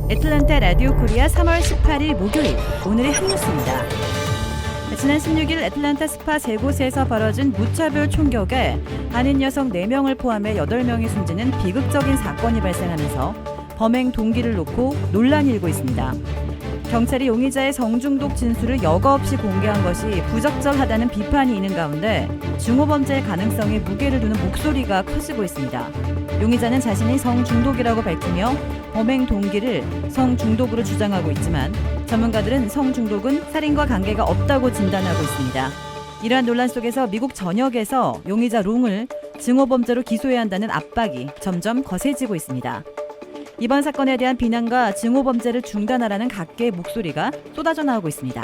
애틀랜타 라디오 코리아 3월 18일 목요일 오늘의 한 뉴스입니다. 지난 16일 애틀랜타 스파 3곳에서 벌어진 무차별 총격에 한인 여성 4명을 포함해 8명이 숨지는 비극적인 사건이 발생하면서 범행 동기를 놓고 논란이 일고 있습니다. 경찰이 용의자의 성중독 진술을 여과 없이 공개한 것이 부적절하다는 비판이 있는 가운데 중호범죄의 가능성에 무게를 두는 목소리가 커지고 있습니다. 용의자는 자신이 성중독이라고 밝히며 범행 동기를 성중독으로 주장하고 있지만 전문가들은 성중독은 살인과 관계가 없다고 진단하고 있습니다. 이러한 논란 속에서 미국 전역에서 용의자 롱을 증오범죄로 기소해야 한다는 압박이 점점 거세지고 있습니다. 이번 사건에 대한 비난과 증오범죄를 중단하라는 각계의 목소리가 쏟아져 나오고 있습니다.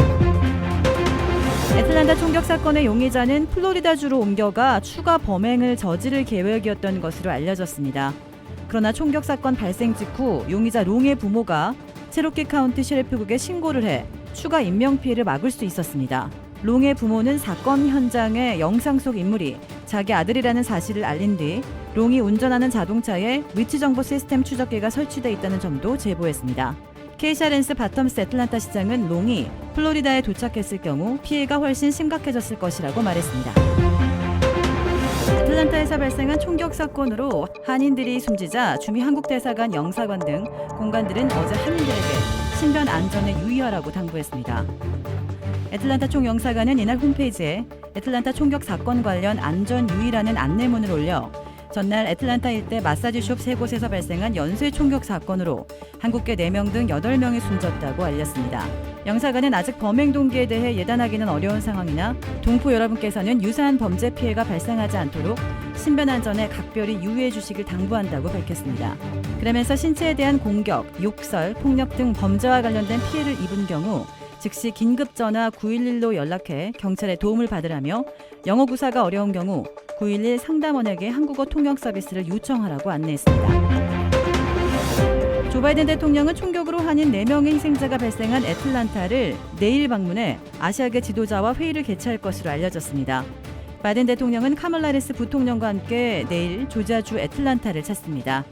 애틀랜타 총격 사건의 용의자는 플로리다주로 옮겨가 추가 범행을 저지를 계획이었던 것으로 알려졌습니다. 그러나 총격 사건 발생 직후 용의자 롱의 부모가 체로키 카운티 셰리프국에 신고를 해 추가 인명피해를 막을 수 있었습니다. 롱의 부모는 사건 현장에 영상 속 인물이 자기 아들이라는 사실을 알린 뒤 롱이 운전하는 자동차에 위치정보 시스템 추적기가 설치되어 있다는 점도 제보했습니다. 케이샤 랜스 바텀스 애틀랜타 시장은 롱이 플로리다에 도착했을 경우 피해가 훨씬 심각해졌을 것이라고 말했습니다. 애틀랜타에서 발생한 총격 사건으로 한인들이 숨지자 주미 한국대사관 영사관 등 공간들은 어제 한인들에게 신변 안전에 유의하라고 당부했습니다. 애틀랜타 총영사관은 이날 홈페이지에 애틀랜타 총격 사건 관련 안전 유의라는 안내문을 올려 전날 애틀랜타 일대 마사지숍 3곳에서 발생한 연쇄 총격 사건으로 한국계 4명 등 8명이 숨졌다고 알렸습니다. 영사관은 아직 범행 동기에 대해 예단하기는 어려운 상황이나 동포 여러분께서는 유사한 범죄 피해가 발생하지 않도록 신변 안전에 각별히 유의해 주시길 당부한다고 밝혔습니다. 그러면서 신체에 대한 공격, 욕설, 폭력 등 범죄와 관련된 피해를 입은 경우 즉시 긴급전화 911로 연락해 경찰의 도움을 받으라며 영어 구사가 어려운 경우 911 상담원에게 한국어 통역 서비스를 요청하라고 안내했습니다. 조 바이든 대통령은 총격으로 한인 4명의 희생자가 발생한 애틀랜타를 내일 방문해 아시아계 지도자와 회의를 개최할 것으로 알려졌습니다. 바이든 대통령은 카멀라 해리스 부통령과 함께 내일 조지아주 애틀랜타를 찾습니다.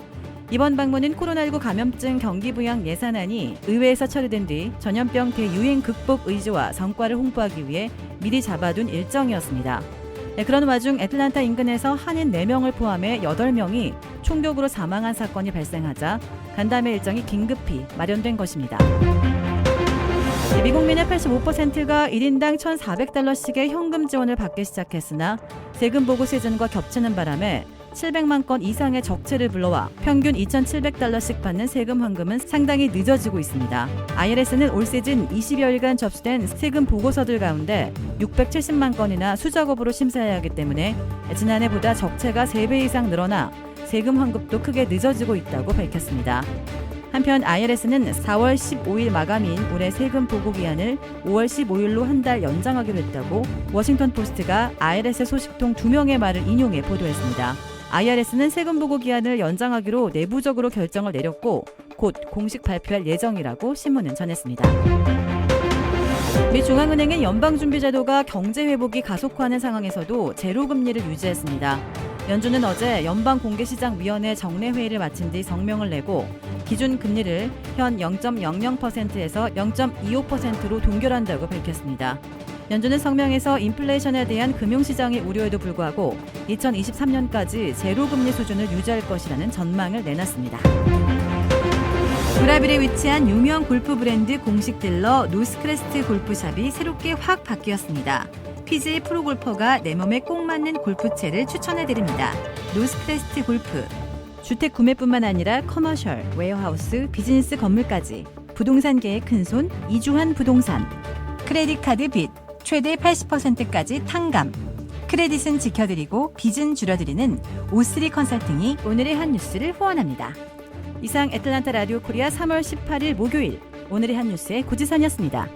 이번 방문은 코로나19 감염증 경기 부양 예산안이 의회에서 처리된 뒤 전염병 대유행 극복 의지와 성과를 홍보하기 위해 미리 잡아둔 일정이었습니다. 그런 와중 애틀랜타 인근에서 한인 4명을 포함해 8명이 총격으로 사망한 사건이 발생하자 간담회 일정이 긴급히 마련된 것입니다. 미국민의 85%가 1인당 $1,400씩의 현금 지원을 받기 시작했으나 세금 보고 시즌과 겹치는 바람에 700만 건 이상의 적체를 불러와 평균 $2,700씩 받는 세금 환급은 상당히 늦어지고 있습니다. IRS는 올 시즌 20여일간 접수된 세금 보고서들 가운데 670만 건이나 수작업으로 심사해야 하기 때문에 지난해보다 적체가 3배 이상 늘어나 세금 환급도 크게 늦어지고 있다고 밝혔습니다. 한편 IRS는 4월 15일 마감인 올해 세금 보고 기한을 5월 15일로 한 달 연장하기로 했다고 워싱턴 포스트가 IRS 소식통 2명의 말을 인용해 보도했습니다. IRS는 세금 보고 기한을 연장하기로 내부적으로 결정을 내렸고 곧 공식 발표할 예정이라고 신문은 전했습니다. 미 중앙은행의 연방준비제도가 경제 회복이 가속화하는 상황에서도 제로 금리를 유지했습니다. 연준은 어제 연방공개시장위원회 정례회의를 마친 뒤 성명을 내고 기준 금리를 현 0.00%에서 0.25%로 동결한다고 밝혔습니다. 연준은 성명에서 인플레이션에 대한 금융시장의 우려에도 불구하고 2023년까지 제로금리 수준을 유지할 것이라는 전망을 내놨습니다. 브라질에 위치한 유명 골프 브랜드 공식 딜러 노스크레스트 골프샵이 새롭게 확 바뀌었습니다. PGA 프로골퍼가 내 몸에 꼭 맞는 골프채를 추천해드립니다. 노스크레스트 골프. 주택 구매뿐만 아니라 커머셜, 웨어하우스, 비즈니스 건물까지 부동산계의 큰손 이주환 부동산. 크레딧 카드 빚 최대 80%까지 탕감. 크레딧은 지켜드리고 빚은 줄여드리는 O3 컨설팅이 오늘의 한 뉴스를 후원합니다. 이상 애틀랜타 라디오 코리아 3월 18일 목요일 오늘의 한 뉴스의 고지선이었습니다.